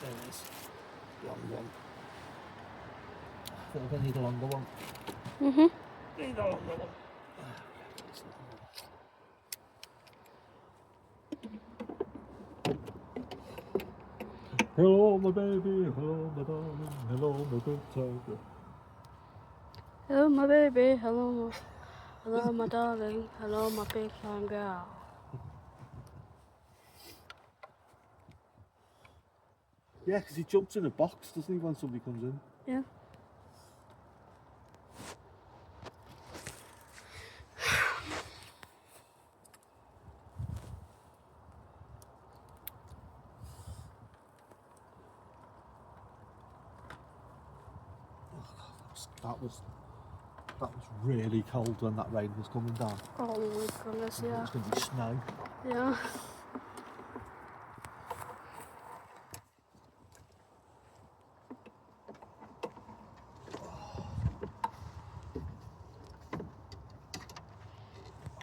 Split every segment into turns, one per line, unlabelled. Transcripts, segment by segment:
There it is. Long one. I think I need a longer one. Need a longer one. Hello, my baby. Hello, my darling. Hello, my good tiger.
Hello, my baby. Hello, my darling. Hello, my big fine girl.
Yeah, because he jumps in a box, doesn't he, when somebody comes in?
Yeah.
That was really cold when that rain was coming down.
Oh my goodness, yeah.
It was going to be snow.
Yeah.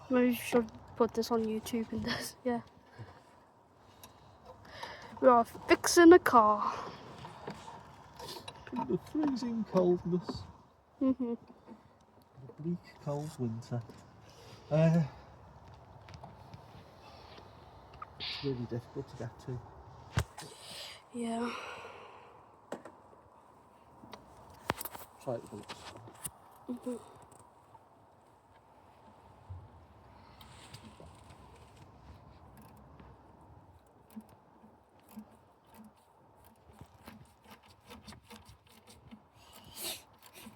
Maybe you should put this on YouTube and this, yeah. We are fixing a car.
In the freezing coldness.
Mhm.
The bleak cold winter. It's really difficult to get to.
Yeah.
Try it with
Mhm.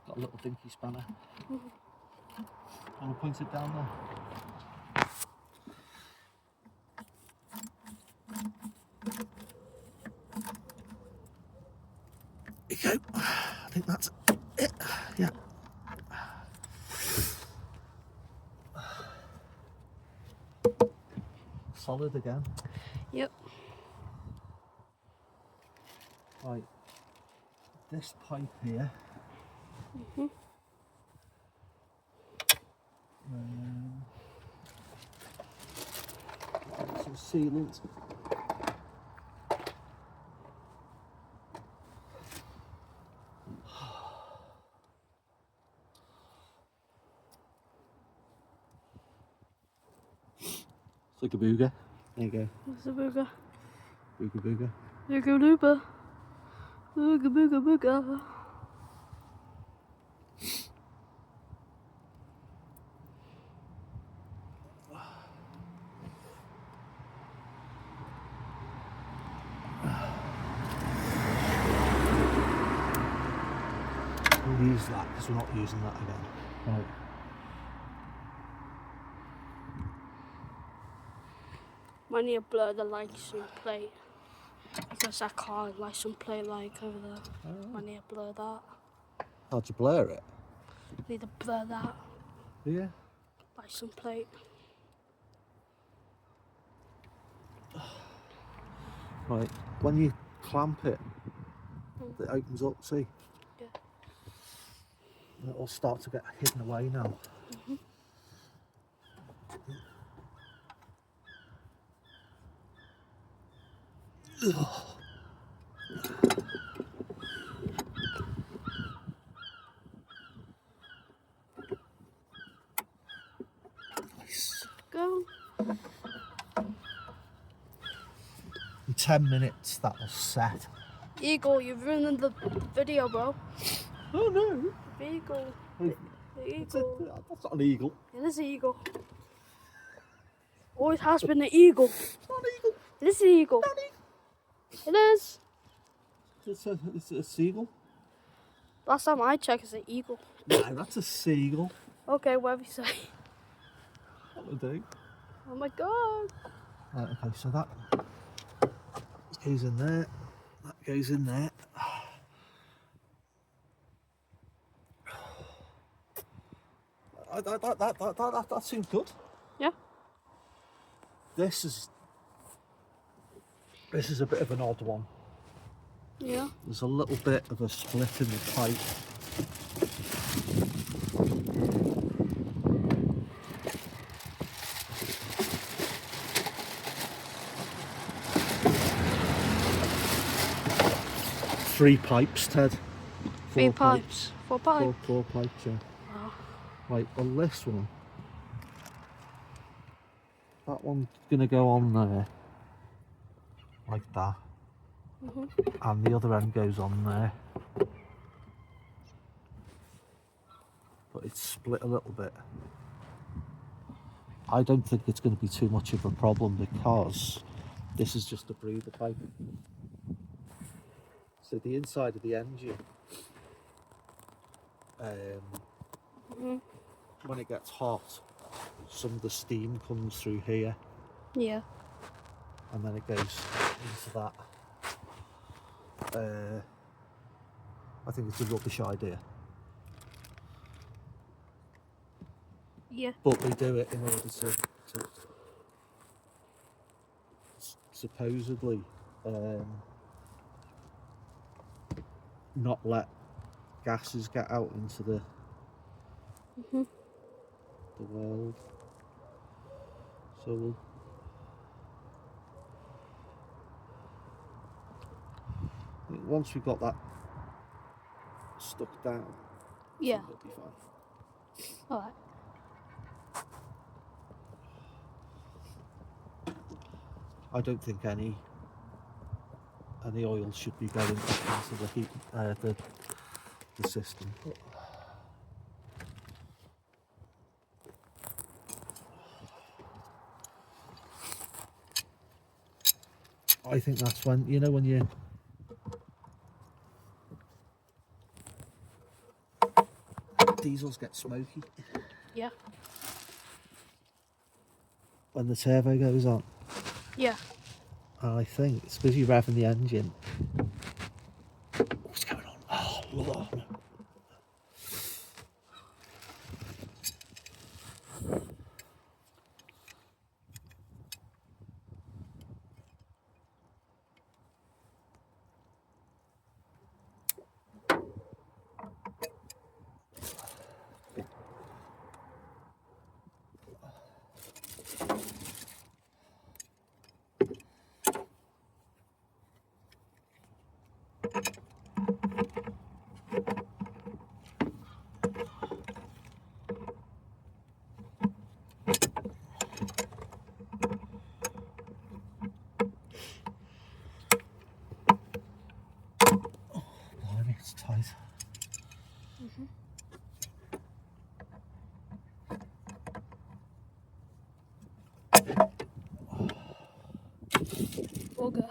Got a little dinky spanner. Want to point it down there? There you go. I think that's it. Yeah. Solid again.
Yep.
Right. This pipe here. Some sealant. It's like a booger. There you go.
What's a booger?
Booger booger.
Booger looper. Booger booger booger.
We'll use that because we're not using that again. Right.
I need to blur the license plate because that car has license plate like over there. I need to blur that.
How'd you blur it?
Need to blur that
Yeah.
license plate.
Right. When you clamp it, it opens up, see?
Yeah.
And it'll start to get hidden away now. Nice.
Go.
In 10 minutes that'll set.
Eagle, you're ruining the video, bro.
Oh no!
The eagle.
Hey,
The eagle.
That's not an eagle.
It is an eagle. Always has been an eagle.
It's not an eagle.
It is an eagle.
Not an eagle.
It is.
It's a seagull.
Last time I checked, it's an eagle.
No, that's a seagull.
Okay, whatever you say.
That would do.
Oh my god.
Right, okay, so that goes in there. That goes in there. That seems good.
Yeah.
This is a bit of an odd one.
Yeah.
There's a little bit of a split in the pipe. 3 pipes, Ted.
3 pipes. 4 pipes.
4 pipes, yeah.
Wow.
Right, on this one, that one's gonna go on there, like that, and the other end goes on there. But it's split a little bit. I don't think it's going to be too much of a problem because this is just a breather pipe. So the inside of the engine, when it gets hot, some of the steam comes through here.
Yeah.
And then it goes into that. I think it's a rubbish idea.
Yeah.
But they do it in order to supposedly not let gases get out into the world. So once we've got that stuck down,
Yeah.
it'll be fine.
Alright.
I don't think any oil should be going into the heat, the system. I think that's when, you know, when you diesels get smoky.
Yeah.
When the turbo goes on.
Yeah.
And I think it's because you're revving the engine. What's going on? Oh, Lord. Blimey, it's tight.
Booger.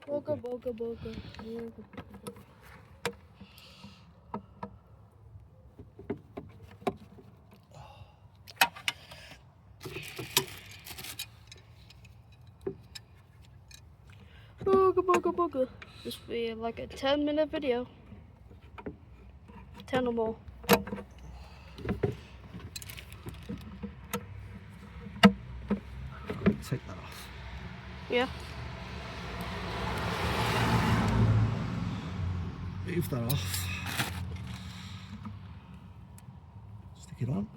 Booger, booger, booger, booger. Booger, booger, booger. This will be like a 10-minute video. 10 or more.
Take that off.
Yeah.
Move that off. Stick it on.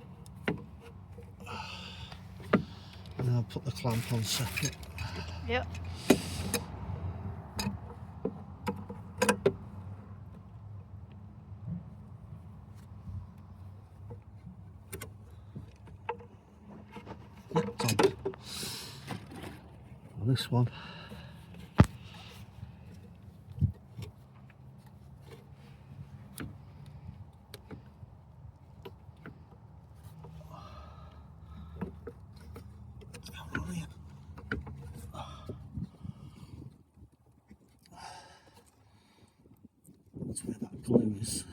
And then I'll put the clamp on separate.
Yep.
It's on. And this one. That's where that glue is.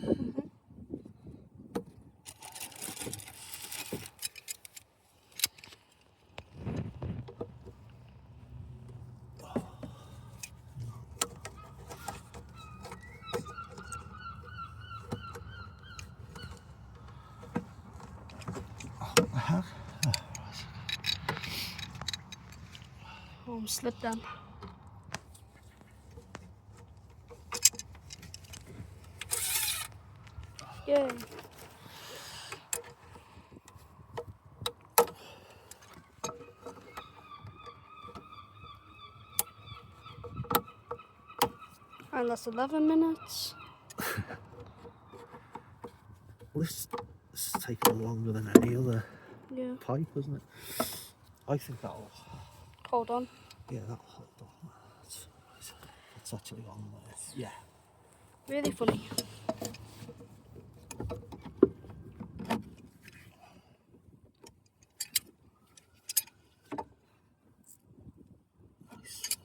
I have.
Slip down. Yay. And that's 11 minutes.
Well, this is taking longer than any other pipe, isn't it? I think that'll...
Hold on.
Yeah, that'll hold on. It's actually on there. Yeah.
Really funny.
Nice.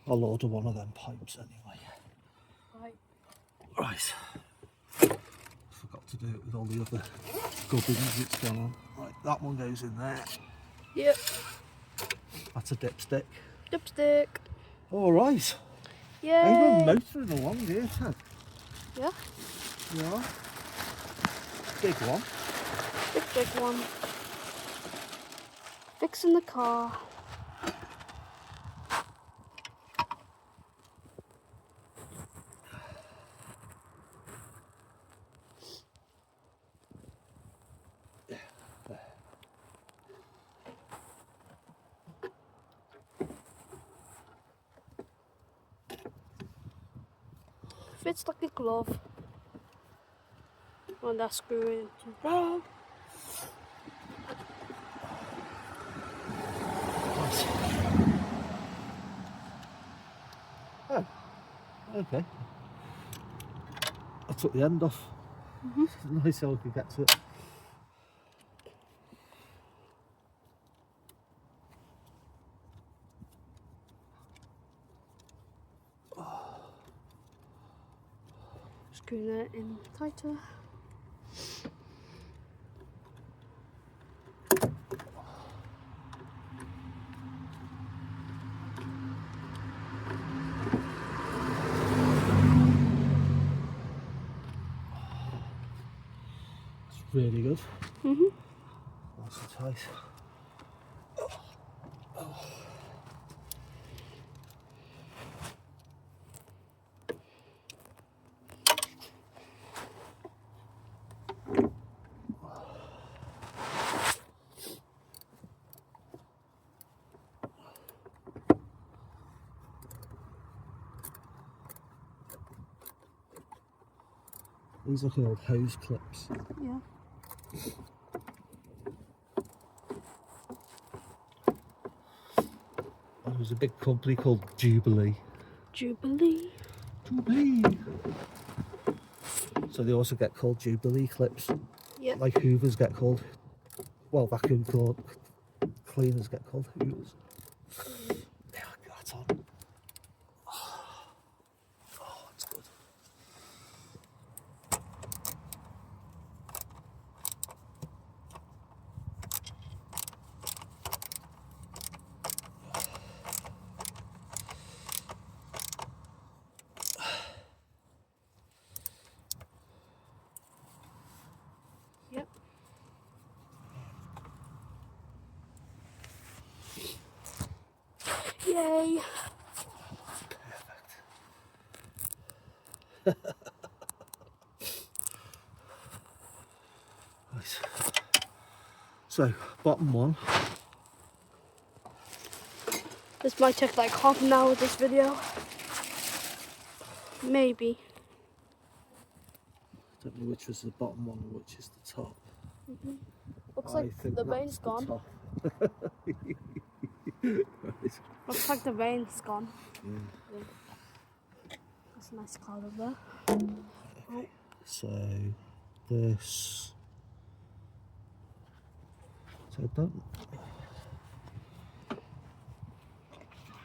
I'll order one of them pipes anyway. Right. Forgot to do it with all the other gubbins that's going on. Right, that one goes in there.
Yep.
That's a dipstick.
Dipstick.
All right.
Yay.
I haven't motoring along here, Ted.
Yeah.
Yeah. Big one.
Big one. Fixing the car. Fits like a glove. When that screw into wrong.
Oh, okay. I took the end off. Nice how I could get to it.
Screw that in tighter.
It's really good. Nice and tight. These are like old hose clips.
Yeah.
There was a big company called Jubilee.
Jubilee.
Jubilee. So they also get called Jubilee clips.
Yep.
Like Hoovers get called, well, vacuum cleaners get called Hoovers. Yeah, that's on. Oh, it's good.
Yep. Yay.
Perfect. Right. So, bottom one.
This might take like half an hour, this video. Maybe.
I don't know which was the bottom one and which is the top.
Looks
I
like
think
the
that's
vein's
the
gone.
top. Right.
Looks like the vein's gone.
Yeah.
That's a nice cloud over there.
Okay. So this. So I don't.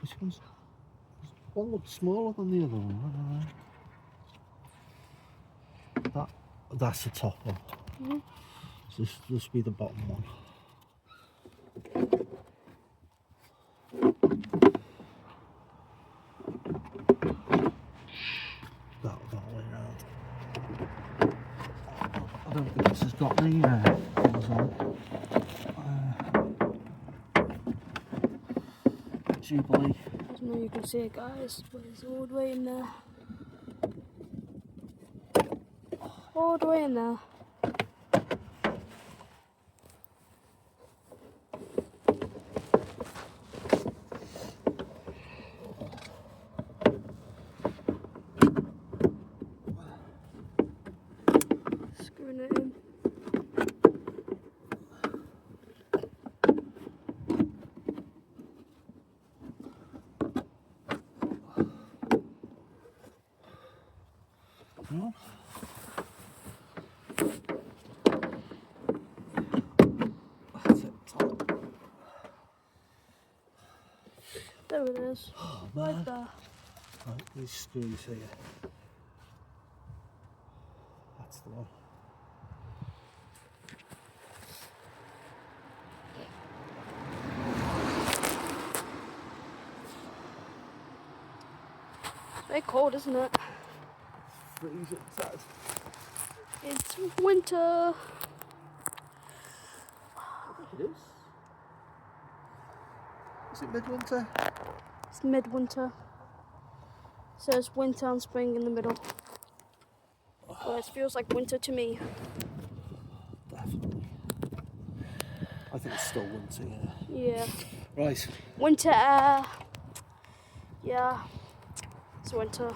Which one's? One looks smaller than the other one. I don't know. That's the top one. So this must be the bottom one. That way around. I don't think this has got any things on it. Jubilee.
I don't know if you can see it, guys, but it's all the way in there. All the way in there.
No. That's it, top.
There it is.
Oh,
Right
man.
there.
Right, these screws here. That's the one.
It's very cold, isn't it?
Freezing inside.
It's winter.
It is. Is it midwinter?
It's midwinter. So it's winter and spring in the middle. Well, it feels like winter to me.
Definitely. I think it's still winter, yeah.
Yeah.
Right.
Winter air. Yeah. It's winter.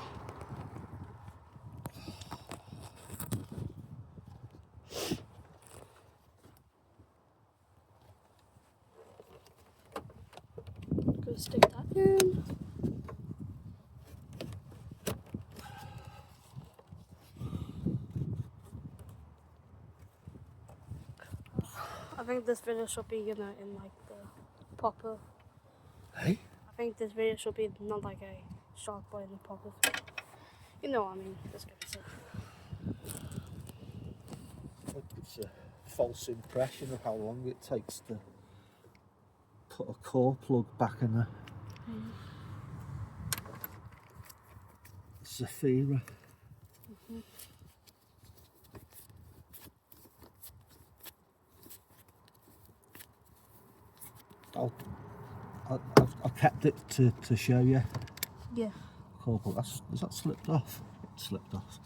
Gonna stick that in. I think this video should be, in like the proper.
Hey?
I think this video should be not like a short, but in the proper. You know what I mean? This gonna be sick.
It gives a false impression of how long it takes to put a core plug back in a zaffira. I've kept it to show you.
Yeah.
Core plug. Has that slipped off? It slipped off.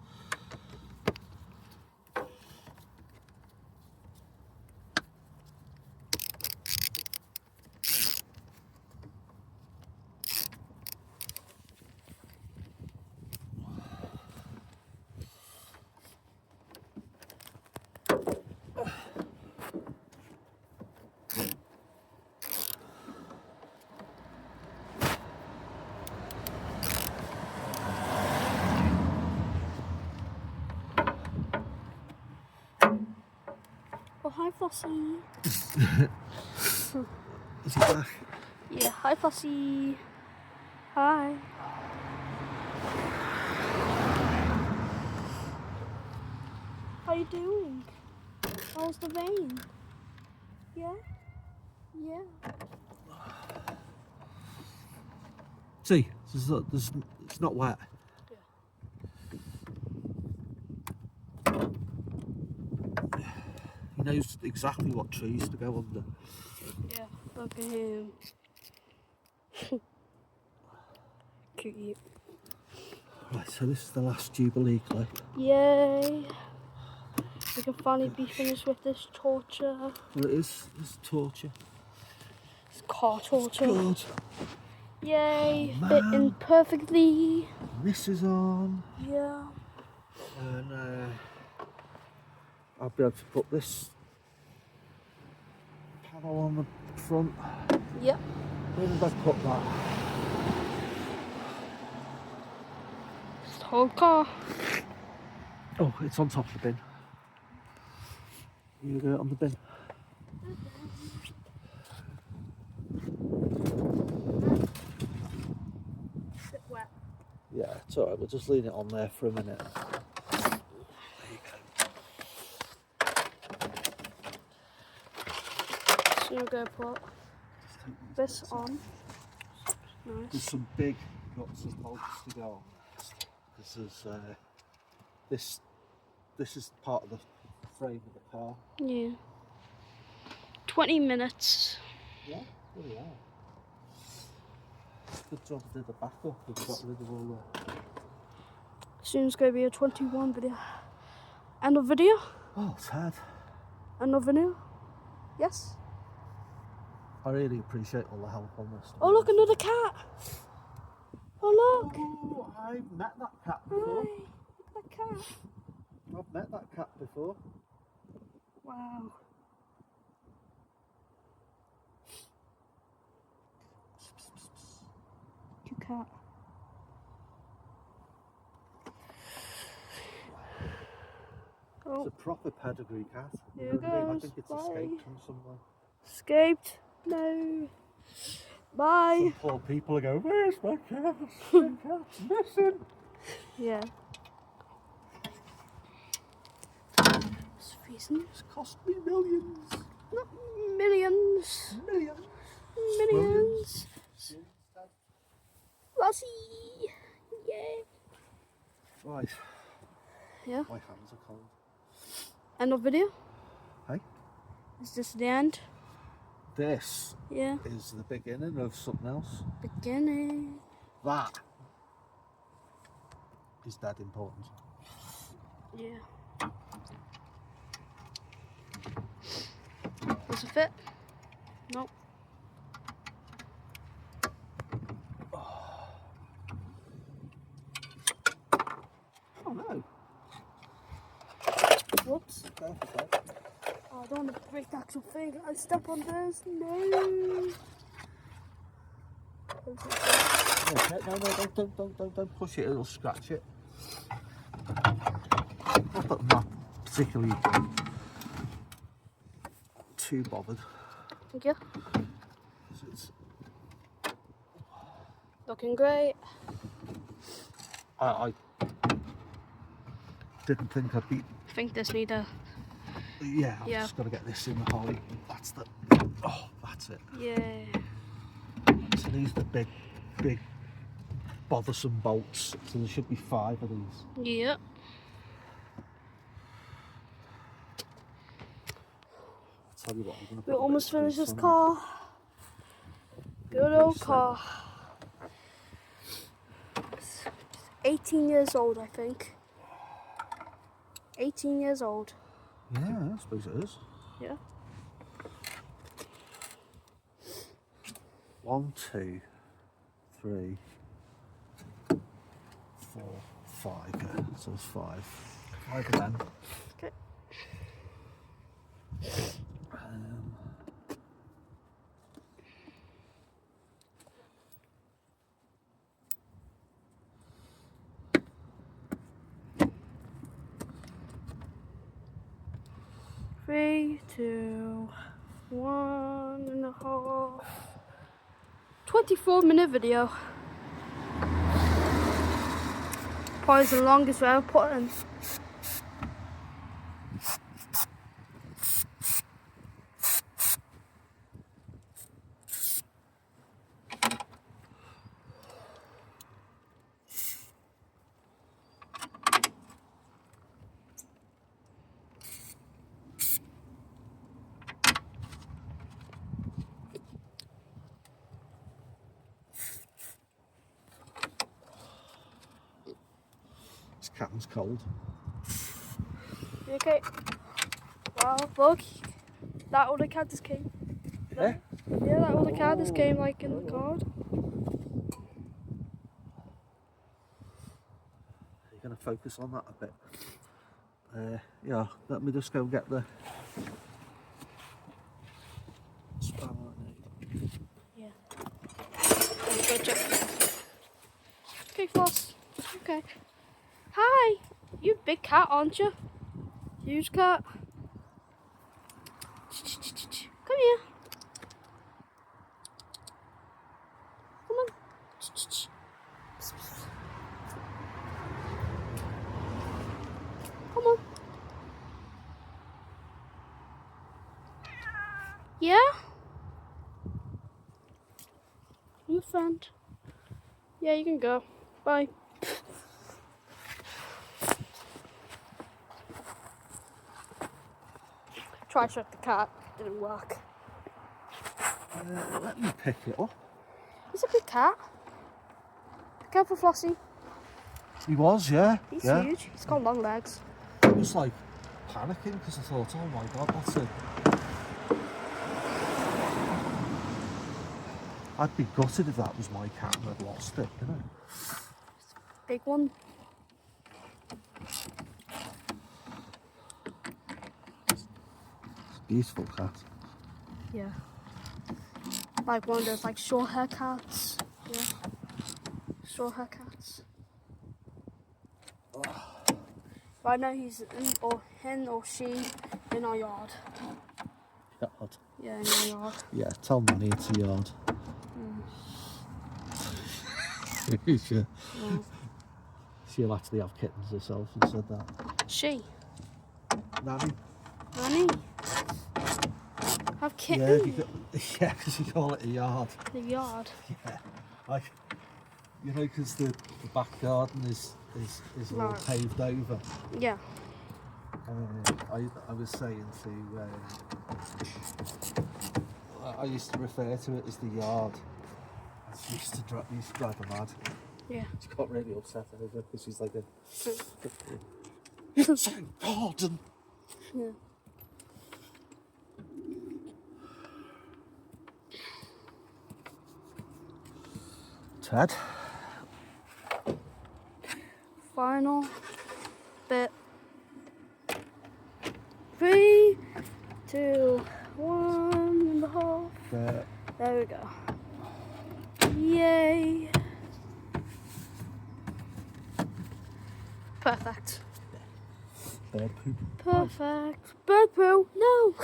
Oh, hi, Flossie.
Is he back?
Yeah, hi, Flossie. Hi. How you doing? How's the vein? Yeah? Yeah.
See, it's not wet. He knows exactly what trees to go under.
Yeah, look at him. Cute.
Right, so this is the last Jubilee clip.
Yay. We can finally be finished with this torture.
Well, it's torture.
It's car torture.
Good.
Yay,
Oh,
fitting perfectly.
This is on.
Yeah.
And I'll be able to put this panel on the front.
Yep.
Where did I put that?
It's the whole car.
Oh, it's on top of the bin. You go on the bin.
It's a bit wet.
Yeah, it's alright, we'll just leave it on there for a minute. There you go.
So you're going to put this on.
There's
Nice.
some big nuts and bolts to go on because there's this is part of the frame of the car.
Yeah. 20 minutes.
Yeah, really are. Good job I did the backup. We've got rid of all the.
Soon it's going to be a 21 video. End of video?
Oh, Ted.
End of video? Yes?
I really appreciate all the help on this.
Oh, look, another cat. Oh, look.
Oh, I've met that cat before.
Hi. Look at that cat.
I've met that cat before.
Wow. Cute cat. Oh,
It's a proper pedigree cat.
here
You know what I mean? I
goes.
think it's
Bye.
escaped from somewhere.
Escaped. No. Bye.
Some poor people are going, where's my cat? My cat's missing.
Yeah. It's reason.
It's cost me millions.
Not millions.
Millions.
Millions. Lassie. Yeah.
Right.
Yeah.
My hands are cold.
End of video.
Hey?
Is this the end?
This
Yeah.
is the beginning of something else.
Beginning.
That is that important.
Yeah. Does it fit? Nope.
Oh no.
Whoops.
Okay.
Oh, I don't want to break the actual thing. I step on this. No.
Okay, no, don't push it, it'll scratch it. Not that I'm not particularly too bothered.
Thank you.
It's,
Looking great.
I didn't think I'd be.
I think this need a.
Yeah, I've
Yeah.
just got to get this in the hole. That's the. Oh, that's it.
Yeah.
So these are the big, bothersome bolts. So there should be 5 of these.
Yeah.
I'll tell you what, I'm going to.
We almost finished this car. Good old car. It's 18 years old, I think. 18 years old.
Yeah, I suppose it is.
Yeah.
1, 2, 3, 4, 5. Yeah, so it's 5. 5 of them.
Okay. 3, 2, 1.5. 24-minute video. Probably the longest we ever put in.
This cat's cold.
Okay. Well, look. That other cat just came.
Yeah?
Yeah, that other cat just came like in the card.
You're going to focus on that a bit. Yeah, let me just go get the spanner I need.
Yeah. Let's go check. Okay, Floss. Okay. Hi. You big cat, aren't you? Huge cat. Come here. Come on. Come on. Yeah? I'm a friend. Yeah, you can go. Bye. Try to shut the cat. Didn't work.
Let me pick it up.
He's a big cat. Be careful, Flossie.
He was, yeah.
He's
yeah.
huge. He's got long legs.
I was like panicking because I thought, oh my god, that's it. I'd be gutted if that was my cat and I'd lost it, you know.
Big one.
It's a beautiful cat.
Yeah. Like one of those like short hair cats. Yeah. Short hair cats. Right now he's in, or hen or she in our yard.
Yard.
Yeah, in our yard.
Yeah, tell Nanny it's a yard. Sure.
No.
She'll actually have kittens herself and said that.
She.
Nanny?
Nanny. Have
Yeah,
kittens.
yeah, because you call it a yard.
The yard.
Yeah, like, you know, because the back garden is all
Right.
paved over.
Yeah.
I was saying to, I used to refer to it as the yard. She used to drive her mad.
Yeah.
She got really upset over it because she's like, you're saying garden.
Yeah.
Ted?
Final bit. 3, 2, 1.5. There we go. Yay. Perfect.
Bird poop.
Perfect. Bird poo. No.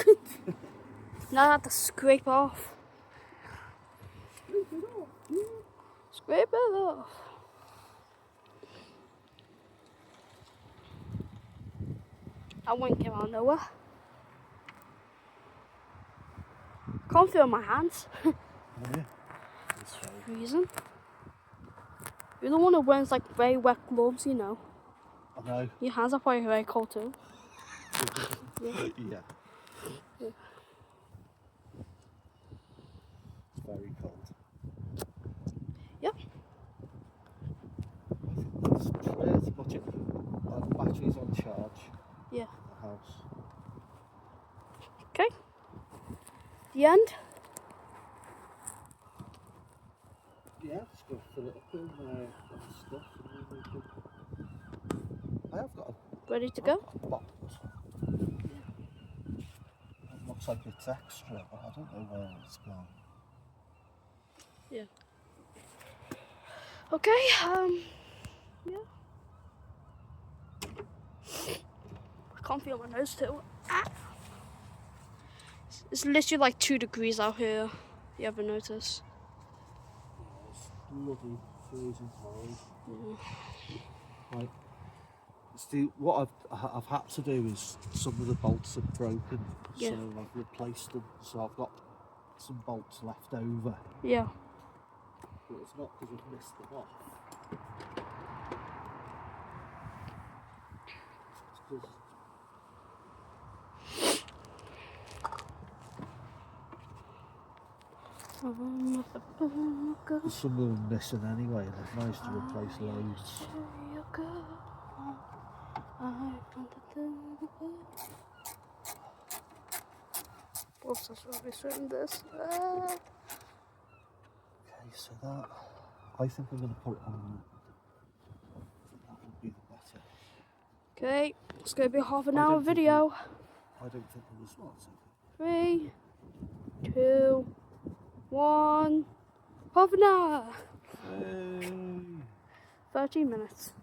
Now I have to scrape off. Scrape it off. That one came out of nowhere. Can't feel my hands.
Oh, yeah. It's
Reason. You're the one who wears like very wet gloves, you know.
I know.
Your hands are probably very cold too.
Yeah.
Yeah.
It's very cold.
Yep.
I think that's pretty much it. The battery's on charge.
Yeah.
In the house.
Okay. The end.
Yeah, just go fill it up in stuff. I have got
Ready to go?
a box. It looks like it's extra, but I don't know where it's gone.
Yeah. Okay. Yeah. I can't feel my nose too. Ah. It's literally like 2 degrees out here. You ever notice?
It's bloody freezing cold. Right. See, what I've had to do is some of the bolts are broken,
Yeah.
so I've replaced them. So I've got some bolts left over,
Yeah.
but it's not because I've missed them off. It's 'cause some of them missing anyway, and I've managed to replace loads.
Whoops, that's rubbish written this.
Okay, so that, I think I'm going to put it on. That would be the better.
Okay, it's going to be a half an
I
hour
don't think
video.
I don't think it was what.
3, 2, 1. Half an hour. 13 minutes.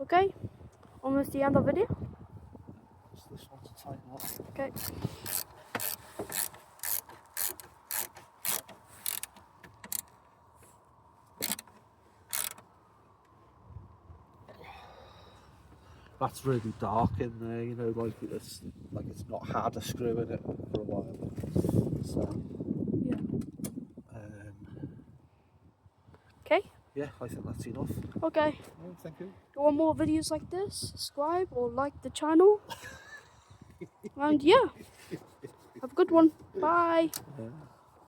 Okay, almost the end of the video.
What's this one to tighten up?
Okay.
That's really dark in there, you know, like it's not had a screw in it for a while. So,
Yeah.
yeah,
Okay.
I think that's enough.
Okay.
Oh, thank you.
You want more videos like this? Subscribe or like the channel. And yeah. Have a good one. Bye.
Yeah.